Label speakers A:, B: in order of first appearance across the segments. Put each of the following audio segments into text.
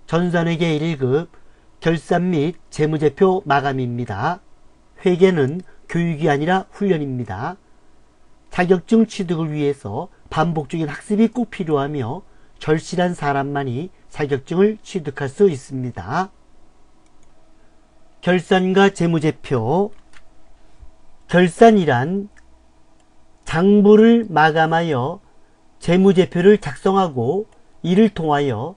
A: 전산회계 1급 결산 및 재무제표 마감입니다. 회계는 교육이 아니라 훈련입니다. 자격증 취득을 위해서 반복적인 학습이 꼭 필요하며 절실한 사람만이 자격증을 취득할 수 있습니다. 결산과 재무제표. 결산이란 장부를 마감하여 재무제표를 작성하고 이를 통하여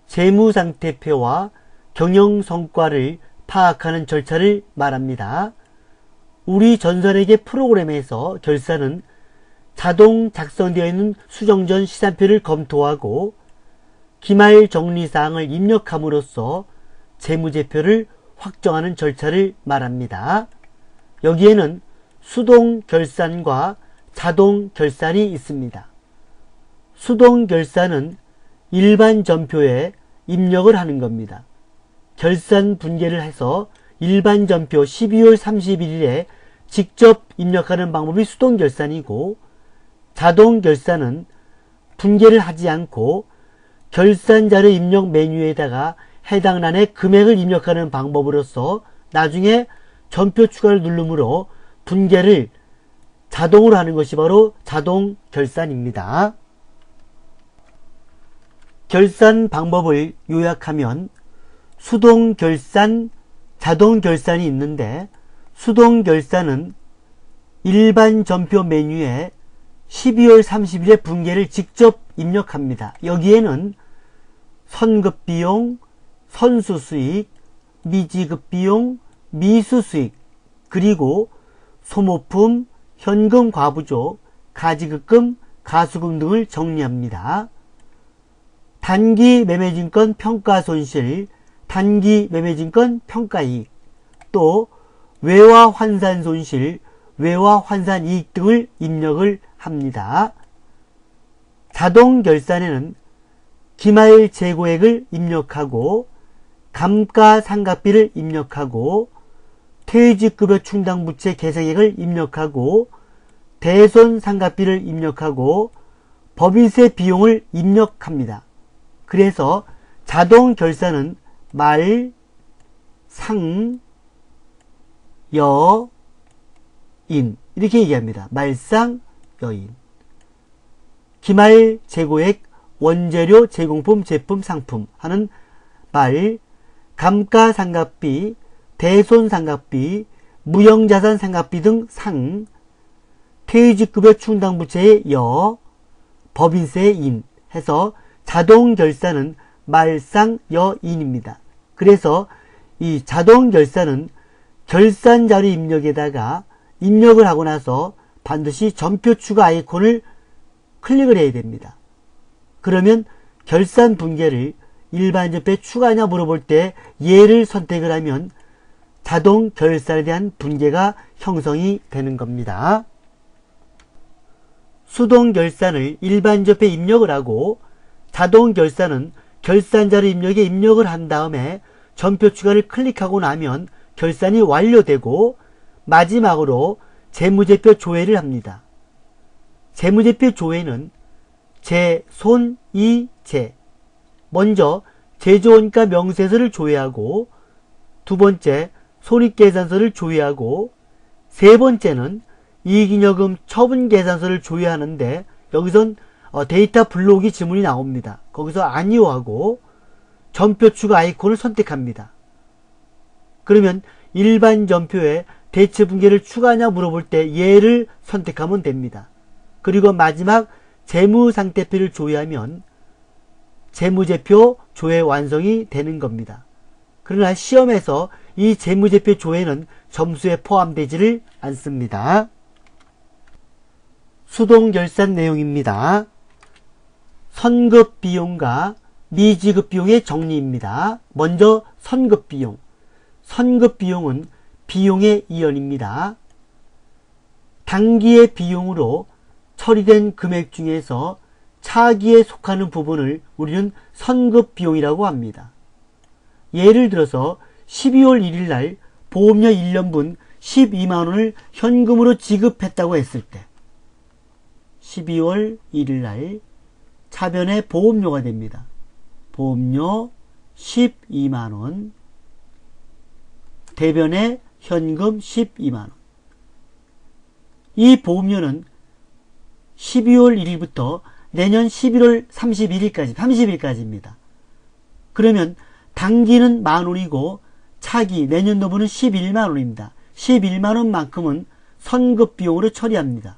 A: 재무상태표와 경영성과를 파악하는 절차를 말합니다. 우리 전산회계 프로그램에서 결산은 자동 작성되어 있는 수정전 시산표를 검토하고 기말 정리사항을 입력함으로써 재무제표를 확정하는 절차를 말합니다. 여기에는 수동 결산과 자동 결산이 있습니다. 수동 결산은 일반 전표에 입력을 하는 겁니다. 결산 분계를 해서 일반 전표 12월 31일에 직접 입력하는 방법이 수동 결산이고, 자동 결산은 분계를 하지 않고 결산자료 입력 메뉴에다가 해당 란에 금액을 입력하는 방법으로서 나중에 전표 추가를 누르므로 분계를 자동으로 하는 것이 바로 자동 결산입니다. 결산 방법을 요약하면 수동 결산, 자동 결산이 있는데, 수동 결산은 일반 전표 메뉴에 12월 30일에 분계를 직접 입력합니다. 여기에는 선급비용, 선수수익, 미지급비용, 미수수익, 그리고 소모품, 현금 과부족, 가지급금, 가수금 등을 정리합니다. 단기 매매증권 평가손실, 단기 매매증권 평가이익, 또 외화 환산 손실, 외화 환산 이익 등을 입력을 합니다. 자동 결산에는 기말 재고액을 입력하고 감가상각비를 입력하고 퇴직급여 충당부채 계상액을 입력하고 대손상각비를 입력하고 법인세 비용을 입력합니다. 그래서 자동 결산은 말, 상, 여, 인 이렇게 얘기합니다. 말상, 여인. 기말 재고액, 원재료, 제공품, 제품, 상품 하는 말, 감가상각비, 대손상각비, 무형자산상각비 등 상, 퇴직급여 충당부채의 여, 법인세의 인 해서 자동 결산은 말상, 여, 인입니다. 그래서 이 자동 결산은 결산자료 입력에다가 입력을 하고 나서 반드시 전표 추가 아이콘을 클릭을 해야 됩니다. 그러면 결산 분계를 일반 전표에 추가하냐 물어볼 때 얘를 선택을 하면 자동 결산에 대한 분계가 형성이 되는 겁니다. 수동 결산을 일반 전표에 입력을 하고, 자동 결산은 결산자료 입력에 입력을 한 다음에 전표 추가를 클릭하고 나면 결산이 완료되고, 마지막으로 재무제표 조회를 합니다. 재무제표 조회는 제, 손, 이, 제. 먼저 제조원가 명세서를 조회하고, 두 번째 손익계산서를 조회하고, 세 번째는 이익잉여금 처분계산서를 조회하는데, 여기선 데이터 불러오기 지문이 나옵니다. 거기서 아니오하고 전표 추가 아이콘을 선택합니다. 그러면 일반 전표에 대체 분계를 추가하냐 물어볼 때 얘를 선택하면 됩니다. 그리고 마지막 재무상태표를 조회하면 재무제표 조회 완성이 되는 겁니다. 그러나 시험에서 이 재무제표 조회는 점수에 포함되지를 않습니다. 수동결산 내용입니다. 선급비용과 미지급비용의 정리입니다. 먼저 선급비용. 선급비용은 비용의 이연입니다. 당기의 비용으로 처리된 금액 중에서 차기에 속하는 부분을 우리는 선급비용이라고 합니다. 예를 들어서 12월 1일 날 보험료 1년분 12만원을 현금으로 지급했다고 했을 때 12월 1일 날 차변에 보험료가 됩니다. 보험료 12만원, 대변에 현금 12만원. 이 보험료는 12월 1일부터 내년 11월 30일까지입니다. 그러면 단기는 만원이고 차기 내년도분은 11만원입니다. 11만원만큼은 선급비용으로 처리합니다.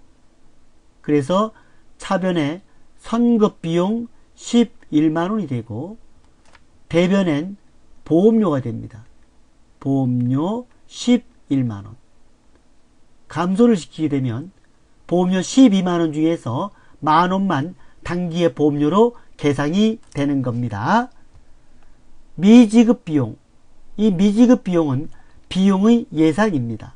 A: 그래서 차변에 선급비용 11만원이 되고 대변엔 보험료가 됩니다. 보험료 11만원. 감소를 시키게 되면 보험료 12만원 중에서 만원만 단기의 보험료로 계상이 되는 겁니다. 미지급 비용. 이 미지급 비용은 비용의 예상입니다.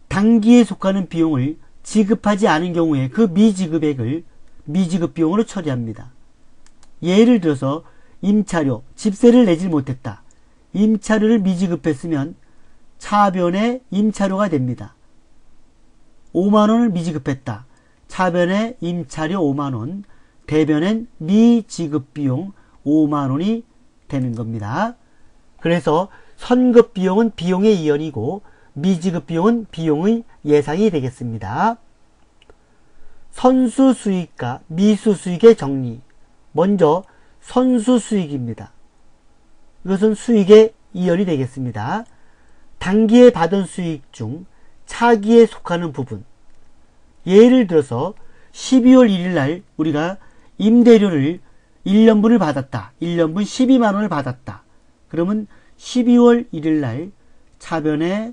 A: 단기에 속하는 비용을 지급하지 않은 경우에 그 미지급액을 미지급 비용으로 처리합니다. 예를 들어서 임차료, 집세를 내질 못했다. 임차료를 미지급했으면 차변에 임차료가 됩니다. 5만원을 미지급했다. 차변에 임차료 5만원, 대변엔 미지급비용 5만원이 되는 겁니다. 그래서 선급비용은 비용의 이연이고 미지급비용은 비용의 예상이 되겠습니다. 선수수익과 미수수익의 정리. 먼저 선수수익입니다. 이것은 수익의 이연이 되겠습니다. 단기에 받은 수익 중 차기에 속하는 부분. 예를 들어서 12월 1일 날 우리가 임대료를 1년분을 받았다. 1년분 12만원을 받았다. 그러면 12월 1일 날 차변에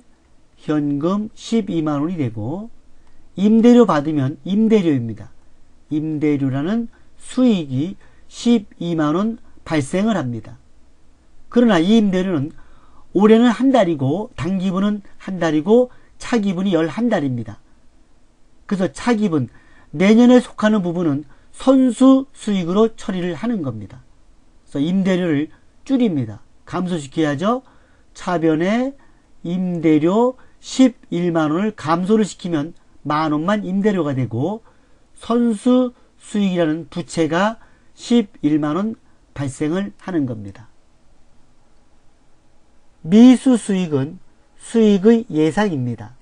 A: 현금 12만원이 되고 임대료 받으면 임대료입니다. 임대료라는 수익이 12만원 발생을 합니다. 그러나 이 임대료는 올해는 한 달이고 단기분은 한 달이고 차기분이 11달입니다. 그래서 차기분, 내년에 속하는 부분은 선수 수익으로 처리를 하는 겁니다. 그래서 임대료를 줄입니다. 감소시켜야죠. 차변에 임대료 11만원을 감소를 시키면 만원만 임대료가 되고 선수 수익이라는 부채가 11만원 발생을 하는 겁니다. 미수 수익은 수익의 예상입니다.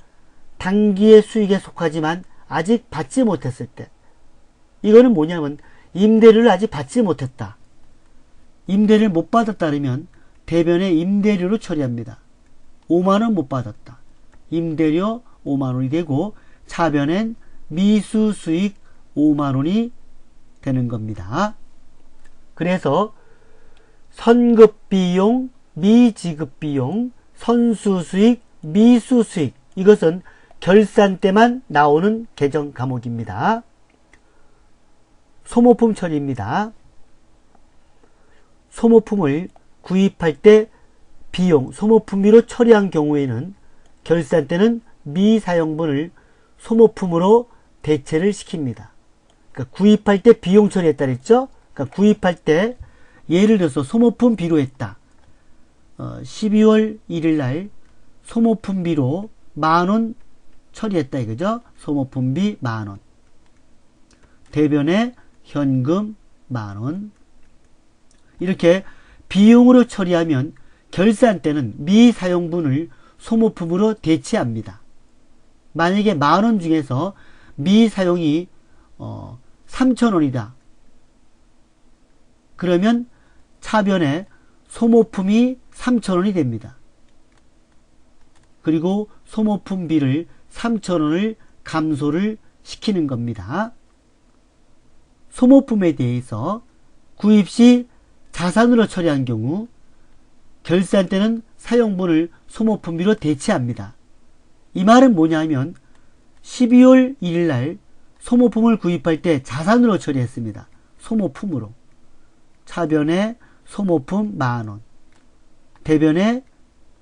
A: 단기의 수익에 속하지만 아직 받지 못했을 때. 이거는 뭐냐면 임대료를 아직 받지 못했다. 임대료를 못 받았다면 대변에 임대료로 처리합니다. 5만원 못 받았다. 임대료 5만원이 되고 차변엔 미수 수익 5만원이 되는 겁니다. 그래서 선급비용, 미지급비용, 선수수익, 미수수익, 이것은 결산 때만 나오는 개정 과목입니다. 소모품 처리입니다. 소모품을 구입할 때 비용, 소모품비로 처리한 경우에는 결산 때는 미사용분을 소모품으로 대체를 시킵니다. 그러니까 구입할 때 비용 처리했다 그랬죠? 그러니까 구입할 때 예를 들어서 소모품비로 했다. 12월 1일 날 소모품비로 만원 처리했다 이거죠? 소모품비 만원. 대변에 현금 만원. 이렇게 비용으로 처리하면 결산 때는 미사용분을 소모품으로 대체합니다. 만약에 만원 중에서 미사용이 3,000원이다. 그러면 차변에 소모품이 3,000원이 됩니다. 그리고 소모품비를 3,000원을 감소를 시키는 겁니다. 소모품에 대해서 구입 시 자산으로 처리한 경우 결산 때는 사용분을 소모품비로 대체합니다. 이 말은 뭐냐면 12월 1일 날 소모품을 구입할 때 자산으로 처리했습니다. 소모품으로. 차변에 소모품 만원, 대변에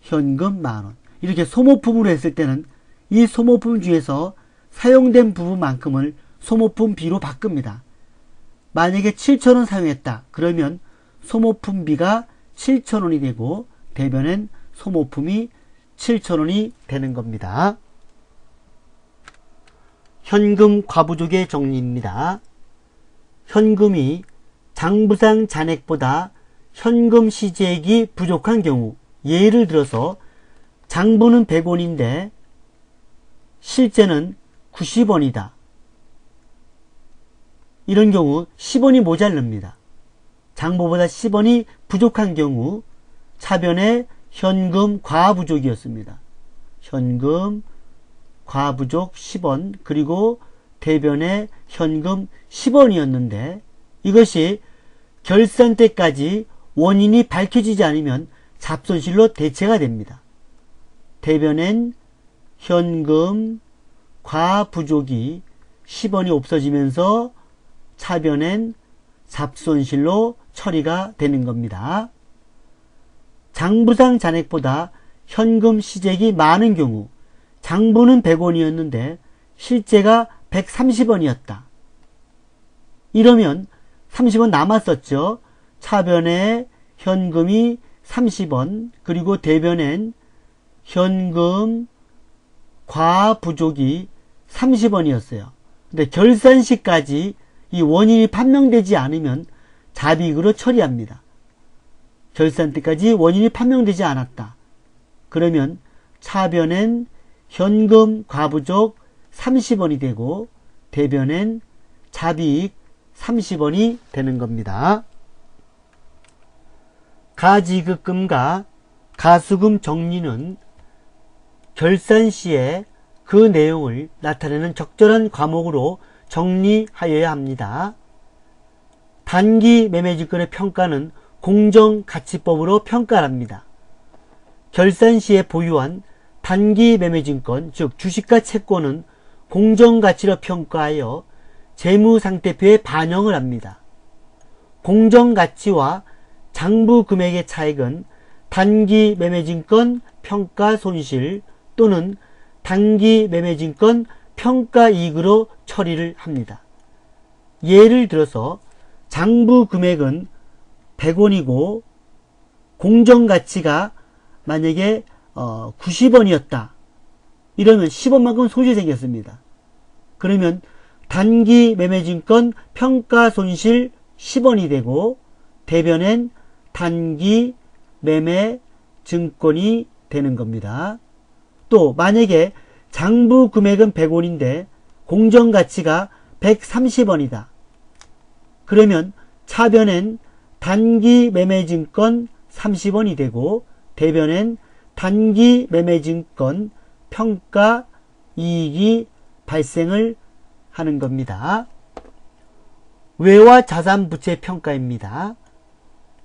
A: 현금 만원. 이렇게 소모품으로 했을 때는 이 소모품 중에서 사용된 부분만큼을 소모품비로 바꿉니다. 만약에 7,000원 사용했다. 그러면 소모품비가 7,000원이 되고 대변엔 소모품이 7,000원이 되는 겁니다. 현금 과부족의 정리입니다. 현금이 장부상 잔액보다 현금 시재액이 부족한 경우, 예를 들어서 장부는 100원인데 실제는 90원이다. 이런 경우 10원이 모자릅니다. 장부보다 10원이 부족한 경우 차변에 현금 과부족이었습니다. 현금 과부족 10원, 그리고 대변에 현금 10원이었는데 이것이 결산 때까지 원인이 밝혀지지 않으면 잡손실로 대체가 됩니다. 대변엔 현금 과부족이 10원이 없어지면서 차변엔 잡손실로 처리가 되는 겁니다. 장부상 잔액보다 현금 시재액이 많은 경우, 장부는 100원이었는데 실제가 130원이었다. 이러면 30원 남았었죠. 차변에 현금이 30원, 그리고 대변엔 현금 과부족이 30원이었어요. 근데 결산 시까지 이 원인이 판명되지 않으면 잡이익으로 처리합니다. 결산 때까지 원인이 판명되지 않았다. 그러면 차변엔 현금 과부족 30원이 되고 대변엔 잡이익 30원이 되는 겁니다. 가지급금과 가수금 정리는 결산 시에 그 내용을 나타내는 적절한 과목으로 정리하여야 합니다. 단기 매매증권의 평가는 공정가치법으로 평가합니다. 결산 시에 보유한 단기 매매증권, 즉 주식과 채권은 공정가치로 평가하여 재무상태표에 반영을 합니다. 공정가치와 장부금액의 차액은 단기 매매증권 평가손실 또는 단기 매매증권 평가이익으로 처리를 합니다. 예를 들어서 장부금액은 100원이고 공정가치가 만약에 90원이었다. 이러면 10원만큼 손실이 생겼습니다. 그러면 단기 매매증권 평가손실 10원이 되고 대변엔 단기 매매증권이 되는 겁니다. 또 만약에 장부금액은 100원인데 공정가치가 130원이다. 그러면 차변엔 단기 매매증권 30원이 되고 대변엔 단기 매매증권 평가이익이 발생을 하는 겁니다. 외화 자산부채 평가입니다.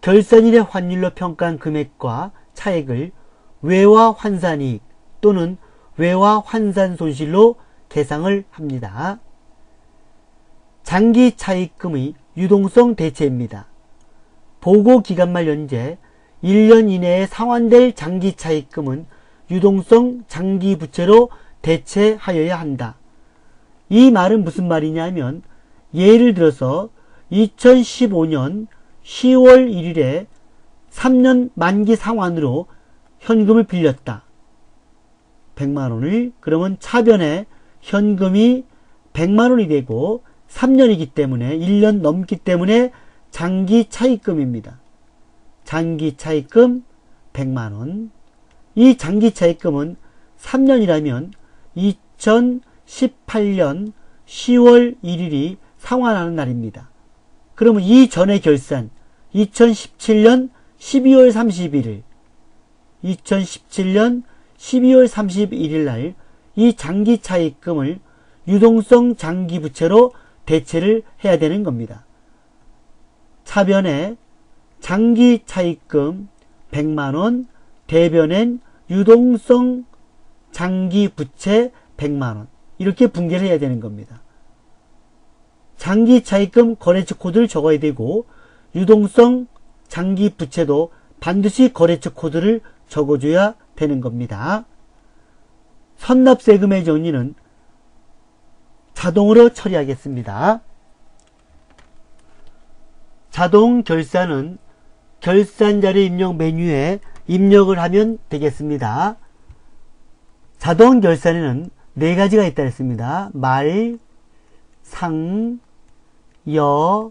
A: 결산일의 환율로 평가한 금액과 차액을 외화 환산이익 또는 외화 환산 손실로 계상을 합니다. 장기 차입금의 유동성 대체입니다. 보고기간 말 연재 1년 이내에 상환될 장기 차입금은 유동성 장기 부채로 대체하여야 한다. 이 말은 무슨 말이냐면 예를 들어서 2015년 10월 1일에 3년 만기 상환으로 현금을 빌렸다. 100만원을. 그러면 차변에 현금이 100만원이 되고 3년이기 때문에 1년 넘기 때문에 장기 차입금입니다. 장기 차입금 100만원. 이 장기 차입금은 3년이라면 2018년 10월 1일이 상환하는 날입니다. 그러면 이 전에 결산 2017년 12월 31일 2017년 12월 31일 날 이 장기 차입금을 유동성 장기 부채로 대체를 해야 되는 겁니다. 차변에 장기 차입금 100만원, 대변엔 유동성 장기 부채 100만원 이렇게 분개를 해야 되는 겁니다. 장기 차입금 거래처 코드를 적어야 되고 유동성 장기 부채도 반드시 거래처 코드를 적어줘야 되는 겁니다. 선납세금의 정리는 자동으로 처리하겠습니다. 자동 결산은 결산자료 입력 메뉴에 입력을 하면 되겠습니다. 자동 결산에는 4가지가 있다 했습니다. 말, 상, 여,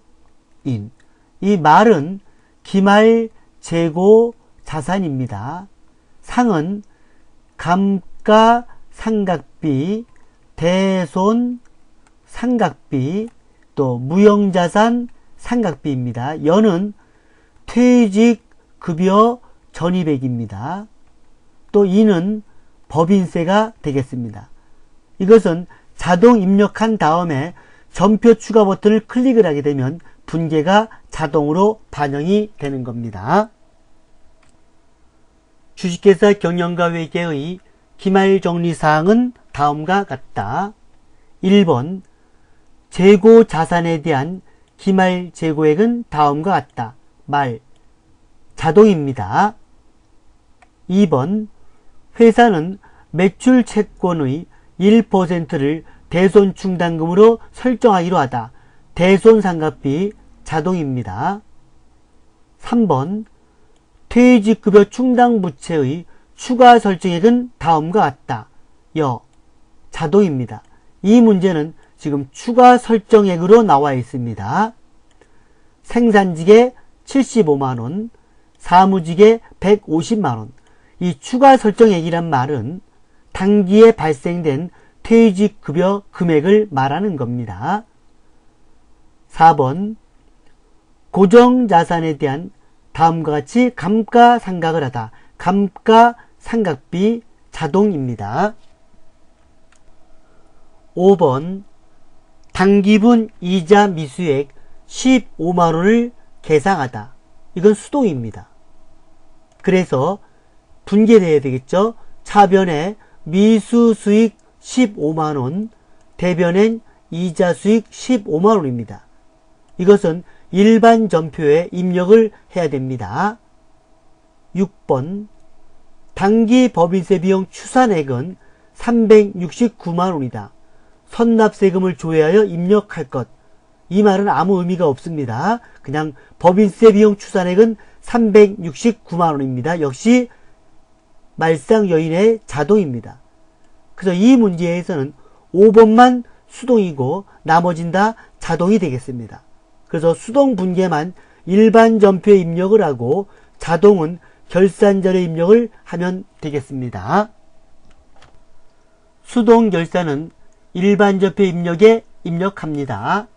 A: 인. 이 말은 기말 재고 자산입니다. 상은 감가상각비, 대손상각비, 또 무형자산 상각비입니다. 연은 퇴직급여 전입액입니다. 또 이는 법인세가 되겠습니다. 이것은 자동 입력한 다음에 전표 추가 버튼을 클릭을 하게 되면 분계가 자동으로 반영이 되는 겁니다. 주식회사 경영과 회계의 기말정리사항은 다음과 같다. 1번 재고 자산에 대한 기말 재고액은 다음과 같다. 말 자동입니다. 2번 회사는 매출 채권의 1%를 대손 충당금으로 설정하기로 하다. 대손상각비 자동입니다. 3번 퇴직급여 충당부채의 추가 설정액은 다음과 같다. 여 자동입니다. 이 문제는 지금 추가 설정액으로 나와 있습니다. 생산직에 75만원, 사무직에 150만원. 이 추가 설정액이란 말은 단기에 발생된 퇴직급여 금액을 말하는 겁니다. 4번 고정자산에 대한 다음과 같이 감가상각을 하다. 감가상각비 자동입니다. 5번 단기분 이자 미수액 15만원을 계상하다. 이건 수동입니다. 그래서 분계돼야 되겠죠. 차변에 미수수익 15만원, 대변엔 이자수익 15만원입니다. 이것은 일반 전표에 입력을 해야 됩니다. 6번 단기 법인세 비용 추산액은 369만원이다. 선납세금을 조회하여 입력할 것. 이 말은 아무 의미가 없습니다. 그냥 법인세 비용 추산액은 369만원입니다. 역시 말상여인의 자동입니다. 그래서 이 문제에서는 5번만 수동이고 나머진 다 자동이 되겠습니다. 그래서 수동 분계만 일반 전표에 입력을 하고 자동은 결산자료 입력을 하면 되겠습니다. 수동 결산은 일반 전표 입력에 입력합니다.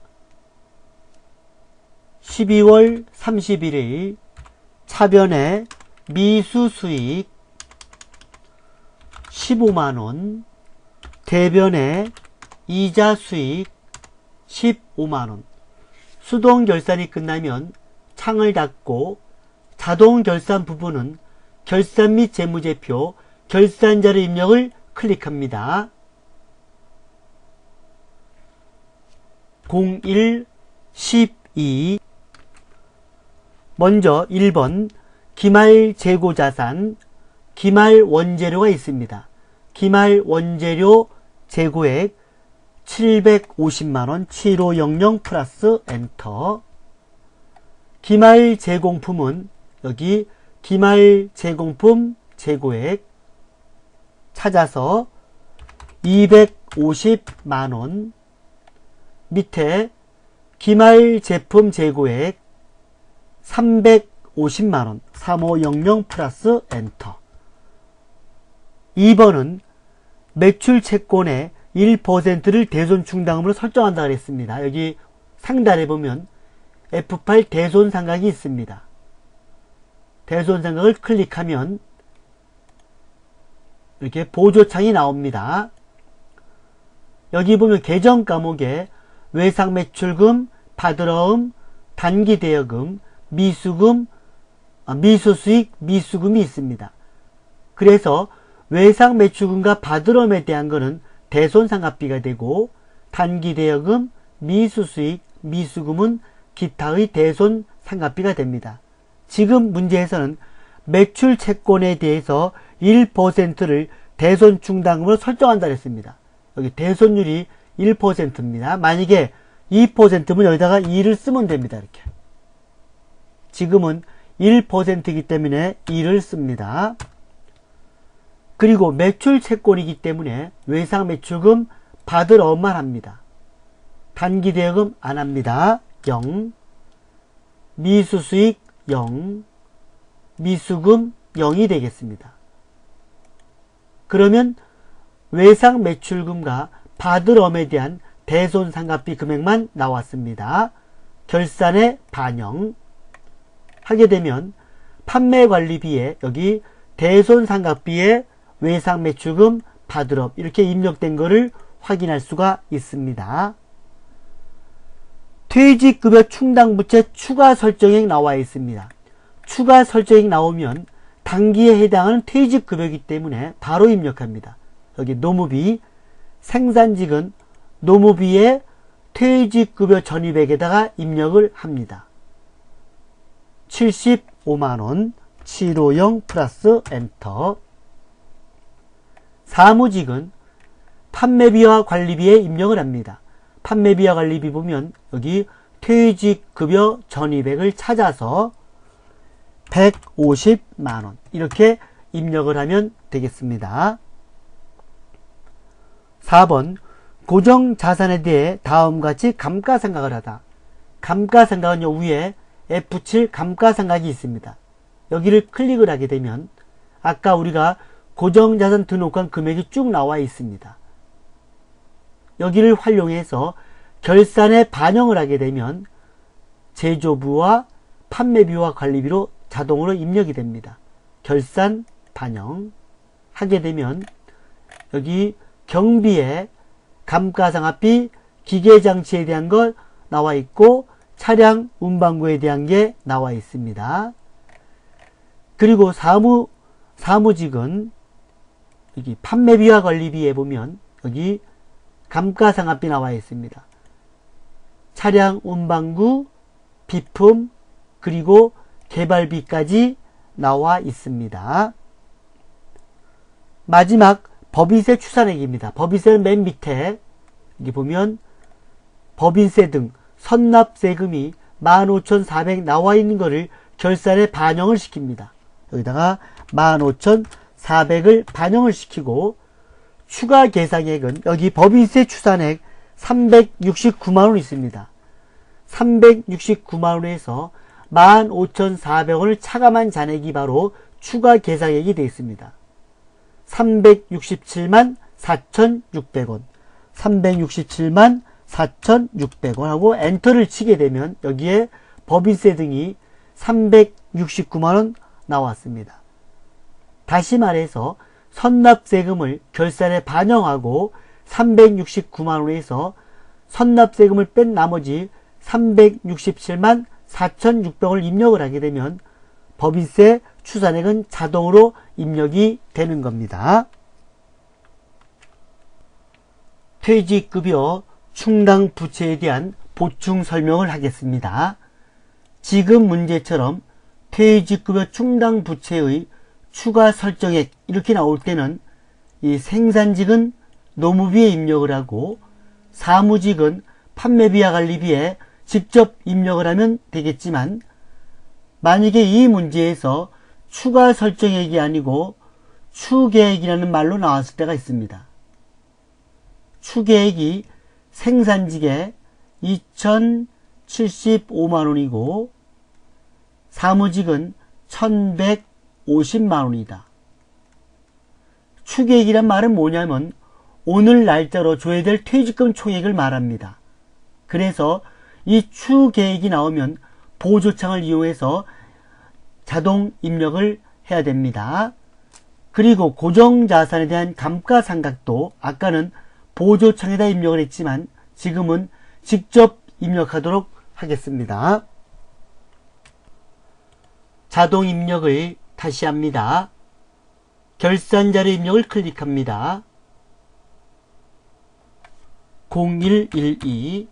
A: 12월 31일 차변에 미수수익 15만원, 대변에 이자수익 15만원. 수동 결산이 끝나면 창을 닫고 자동 결산 부분은 결산 및 재무제표, 결산자료 입력을 클릭합니다. 01, 12 먼저 1번 기말 재고자산, 기말 원재료가 있습니다. 기말 원재료 재고액 750만원 7500 플러스 엔터. 기말 제공품은 여기 기말 제공품 재고액 찾아서 250만원 밑에 기말 제품 재고액 350만원 3500 플러스 엔터. 2번은 매출 채권의 1%를 대손 충당금으로 설정한다 그랬습니다. 여기 상단에 보면 F8 대손 상각이 있습니다. 대손 상각을 클릭하면 이렇게 보조창이 나옵니다. 여기 보면 계정 과목에 외상 매출금, 받으러음, 단기 대여금, 미수금, 미수수익, 미수금이 있습니다. 그래서 외상 매출금과 받으러음에 대한 것은 대손상각비가 되고 단기 대여금, 미수수익, 미수금은 기타의 대손상각비가 됩니다. 지금 문제에서는 매출 채권에 대해서 1%를 대손 충당금으로 설정한다 했습니다. 여기 대손율이 1%입니다. 만약에 2%면 여기다가 2를 쓰면 됩니다. 이렇게. 지금은 1%이기 때문에 2를 씁니다. 그리고 매출 채권이기 때문에 외상 매출금 받을 엄만 합니다. 단기 대여금 안 합니다. 0. 미수수익 0, 미수금 0이 되겠습니다. 그러면 외상 매출금과 받을엄에 대한 대손상각비 금액만 나왔습니다. 결산에 반영 하게 되면 판매관리비에 여기 대손상각비에 외상매출금, 받을업 이렇게 입력된 것을 확인할 수가 있습니다. 퇴직급여 충당부채 추가 설정액 나와 있습니다. 추가 설정액 나오면 당기에 해당하는 퇴직급여이기 때문에 바로 입력합니다. 여기 노무비, 생산직은 노무비에 퇴직급여 전입액에다가 입력을 합니다. 75만원 750 플러스 엔터. 사무직은 판매비와 관리비에 입력을 합니다. 판매비와 관리비 보면 여기 퇴직급여 전입액을 찾아서 150만원 이렇게 입력을 하면 되겠습니다. 4번 고정자산에 대해 다음과 같이 감가상각을 하다. 감가상각은 요 위에 F7 감가상각이 있습니다. 여기를 클릭을 하게 되면 아까 우리가 고정자산 등록한 금액이 쭉 나와 있습니다. 여기를 활용해서 결산에 반영을 하게 되면 제조부와 판매비와 관리비로 자동으로 입력이 됩니다. 결산 반영 하게 되면 여기 경비에 감가상각비, 기계장치에 대한 것 나와 있고 차량 운반구에 대한 게 나와 있습니다. 그리고 사무직은 여기 판매비와 관리비에 보면 여기 감가상각비 나와 있습니다. 차량 운반구, 비품, 그리고 개발비까지 나와 있습니다. 마지막 법인세 추산액입니다. 법인세는 맨 밑에 여기 보면 법인세 등 선납세금이 15,400 나와 있는 것을 결산에 반영을 시킵니다. 여기다가 15,400을 반영을 시키고 추가 계상액은 여기 법인세 추산액 369만원 있습니다. 369만원에서 15,400원을 차감한 잔액이 바로 추가 계상액이 되어 있습니다. 367만 4,600원 367만 4,600원 하고 엔터를 치게 되면 여기에 법인세 등이 369만원 나왔습니다. 다시 말해서 선납세금을 결산에 반영하고 369만원에서 선납세금을 뺀 나머지 367만 4,600원을 입력을 하게 되면 법인세 추산액은 자동으로 입력이 되는 겁니다. 퇴직급여 충당 부채에 대한 보충 설명을 하겠습니다. 지금 문제처럼 퇴직급여 충당 부채의 추가 설정액 이렇게 나올 때는 이 생산직은 노무비에 입력을 하고 사무직은 판매비와 관리비에 직접 입력을 하면 되겠지만 만약에 이 문제에서 추가 설정액이 아니고 추계액이라는 말로 나왔을 때가 있습니다. 추계액이 생산직에 2,075만원이고 사무직은 1,150만원이다. 추계액이란 말은 뭐냐면 오늘 날짜로 줘야 될 퇴직금 총액을 말합니다. 그래서 이 추계액이 나오면 보조창을 이용해서 자동 입력을 해야 됩니다. 그리고 고정자산에 대한 감가상각도 아까는 보조창에다 입력을 했지만 지금은 직접 입력하도록 하겠습니다. 자동 입력을 다시 합니다. 결산자료 입력을 클릭합니다. 0112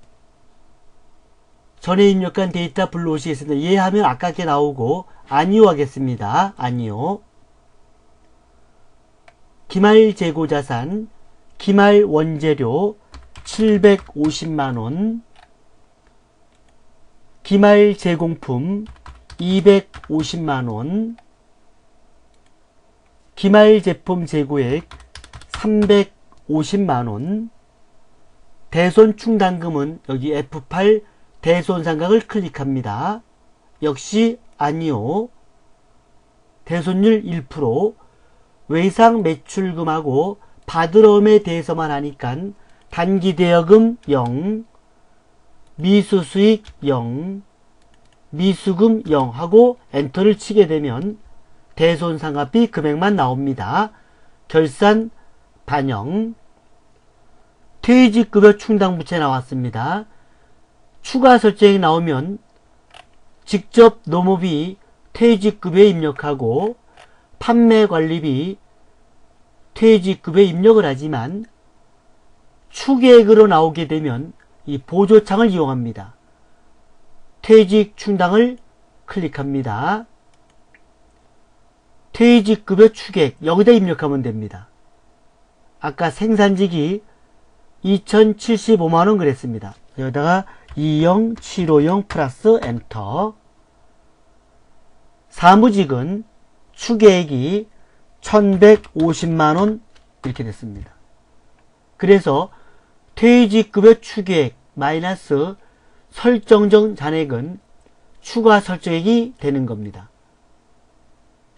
A: 전에 입력한 데이터 불러오시겠습니다. 예 하면 아깝게 나오고 아니요 하겠습니다. 아니요. 기말 재고자산 기말 원재료 750만원 기말 제공품 250만원 기말 제품 재고액 350만원 대손 충당금은 여기 F8 대손상각을 클릭합니다. 역시 아니요. 대손율 1%, 외상 매출금하고 받으러움에 대해서만 하니까 단기대여금 0, 미수수익 0, 미수금 0 하고 엔터를 치게 되면 대손상각비 금액만 나옵니다. 결산 반영. 퇴직급여 충당부채 나왔습니다. 추가 설정이 나오면 직접 노무비 퇴직급여에 입력하고 판매관리비 퇴직급여에 입력을 하지만 추계액으로 나오게 되면 이 보조창을 이용합니다. 퇴직 충당을 클릭합니다. 퇴직급여 추계액 여기다 입력하면 됩니다. 아까 생산직이 2075만원 그랬습니다. 여기다가 20750 플러스 엔터. 사무직은 추계액이 1150만원 이렇게 됐습니다. 그래서 퇴직급여 추계액 마이너스 설정정 잔액은 추가 설정액이 되는 겁니다.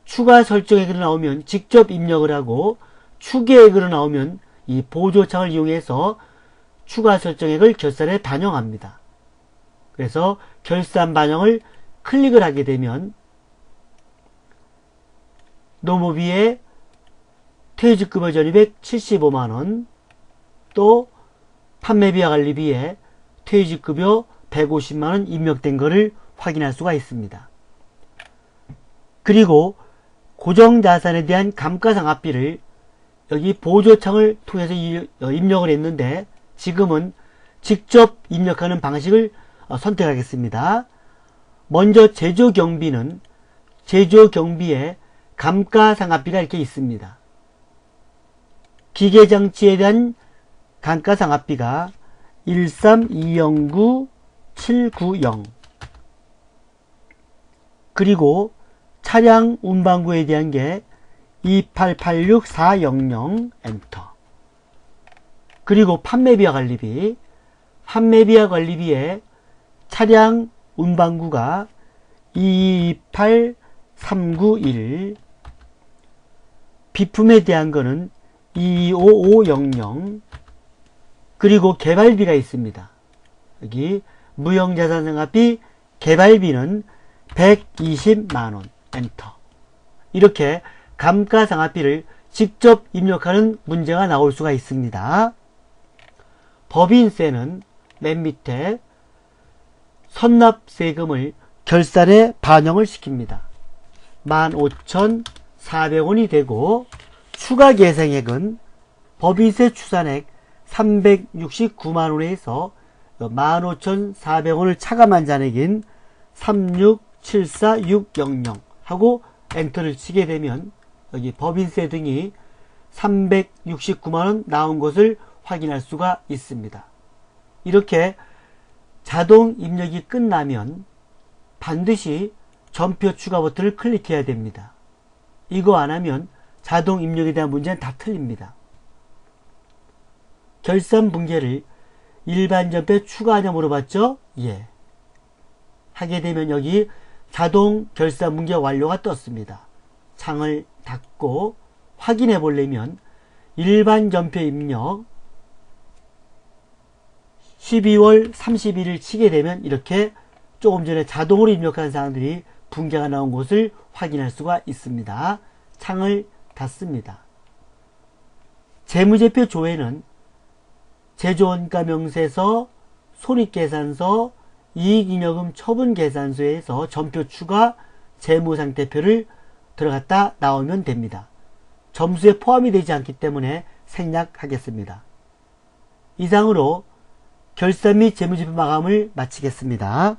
A: 추가 설정액으로 나오면 직접 입력을 하고 추계액으로 나오면 이 보조창을 이용해서 추가 설정액을 결산에 반영합니다. 그래서 결산 반영을 클릭을 하게 되면 노무비의 퇴직급여 전입액 75만원, 또 판매비와 관리비에 퇴직급여 150만원 입력된 것을 확인할 수가 있습니다. 그리고 고정자산에 대한 감가상각비를 여기 보조창을 통해서 입력을 했는데 지금은 직접 입력하는 방식을 선택하겠습니다. 먼저 제조경비는 제조경비에 감가상각비가 이렇게 있습니다. 기계장치에 대한 감가상각비가 13209,790, 그리고 차량 운반구에 대한 게 2886400 엔터. 그리고 판매비와 관리비, 판매비와 관리비에 차량 운반구가 228391, 비품에 대한 거는 25500, 그리고 개발비가 있습니다. 여기 무형자산상각비 개발비는 120만원 엔터. 이렇게 감가상각비를 직접 입력하는 문제가 나올 수가 있습니다. 법인세는 맨 밑에 선납세금을 결산에 반영을 시킵니다. 15,400원이 되고 추가 계상액은 법인세 추산액 369만원에서 15,400원을 차감한 잔액인 3674600 하고 엔터를 치게 되면 여기 법인세 등이 369만원 나온 것을 확인할 수가 있습니다. 이렇게 자동 입력이 끝나면 반드시 전표 추가 버튼을 클릭해야 됩니다. 이거 안 하면 자동 입력에 대한 문제는 다 틀립니다. 결산 붕괴를 일반 전표에 추가하냐 물어봤죠? 예. 하게 되면 여기 자동 결산 붕괴 완료가 떴습니다. 창을 닫고 확인해 보려면 일반 전표 입력 12월 31일 치게 되면 이렇게 조금 전에 자동으로 입력한 사항들이 붕괴가 나온 것을 확인할 수가 있습니다. 창을 닫습니다. 재무제표 조회는 제조원가명세서, 손익계산서, 이익잉여금 처분계산서에서 전표 추가 재무상태표를 들어갔다 나오면 됩니다. 점수에 포함이 되지 않기 때문에 생략하겠습니다. 이상으로 결산 및 재무제표 마감을 마치겠습니다.